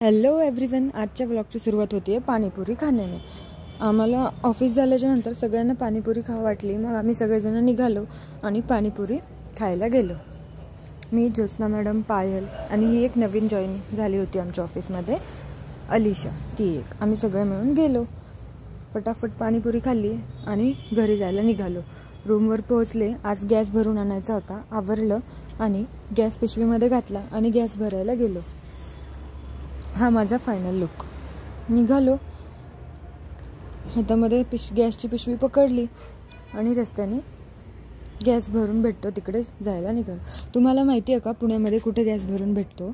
Hello everyone, आजच्या व्लॉगची सुरुवात होती आहे पाणीपुरी खाण्याने। आम्हाला ऑफिस झाल्याच्या नंतर सगळ्यांना पाणीपुरी खावं वाटली, मग आम्ही सगळेजण निघालो आणि पाणीपुरी खायला गेलो। मी, ज्योत्स्ना मॅडम, पायल आणि ही एक नवीन जॉईन झाली होती आमच्या ऑफिसमध्ये, अलिशा, ती एक। आम्ही सगळे मिळून गेलो, फटाफट पाणीपुरी खाल्ली आणि घरी जायला निघालो। रूमवर पोहोचले। आज गॅस भरून आणायचा होता, आवरलं आणि गॅस पिशवीमध्ये घातला आणि गॅस भरायला गेलो। हा माझा फायनल लुक। निघालो, हातामध्ये गॅसची पिशवी पकडली आणि रस्त्याने गॅस भरून भेटतो तिकडे जायला निघालो। तुम्हाला माहिती आहे का पुण्यामध्ये कुठे गॅस भरून भेटतो?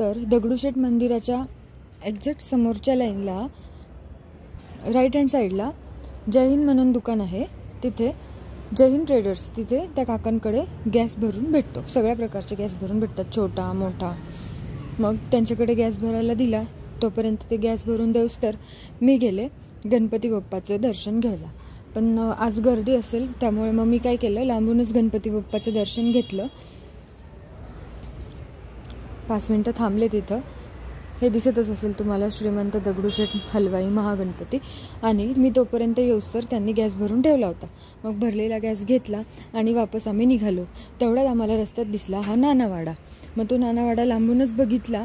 तर दगडूशेठ मंदिराच्या एक्झॅक्ट समोरच्या लाईनला राईट हँड साईडला जय हिंद म्हणून दुकान आहे, तिथे जय हिंद ट्रेडर्स, तिथे त्या काकांकडे गॅस भरून भेटतो। सगळ्या प्रकारचे गॅस भरून भेटतात, छोटा मोठा। मग त्यांच्याकडे गॅस भरायला दिला, तोपर्यंत ते गॅस भरून देऊस तर मी गेले गणपती बाप्पाचं दर्शन घ्यायला। पण आज गर्दी असेल त्यामुळे मग मी काय केलं, लांबूनच गणपती बाप्पाचं दर्शन घेतलं। 5 मिनटं थांबले तिथं। हे दिसतच असेल तुम्हाला, श्रीमंत दगडूशेठ हलवाई महागणपती। आणि मी तोपर्यंत येऊस तर त्यांनी गॅस भरून ठेवला होता। मग भरलेला गॅस घेतला आणि वापस आम्ही निघालो। तेवढ्यात आम्हाला रस्त्यात दिसला हा नानावाडा। मग तो नानावाडा लांबूनच बघितला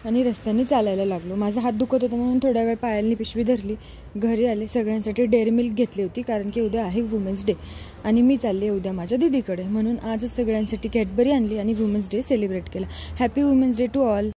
आणि रस्त्याने चालायला लागलो। माझा हात दुखत होता म्हणून थोड्या वेळ पायलनी पिशवी धरली, घरी आले। सगळ्यांसाठी डेअरी मिल्क घेतली होती, कारण की उद्या आहे वुमेन्स डे आणि मी चालले उद्या माझ्या दीदीकडे, म्हणून आजच सगळ्यांसाठी कॅडबरी आणली आणि वुमेन्स डे सेलिब्रेट केला। Happy women's day to all.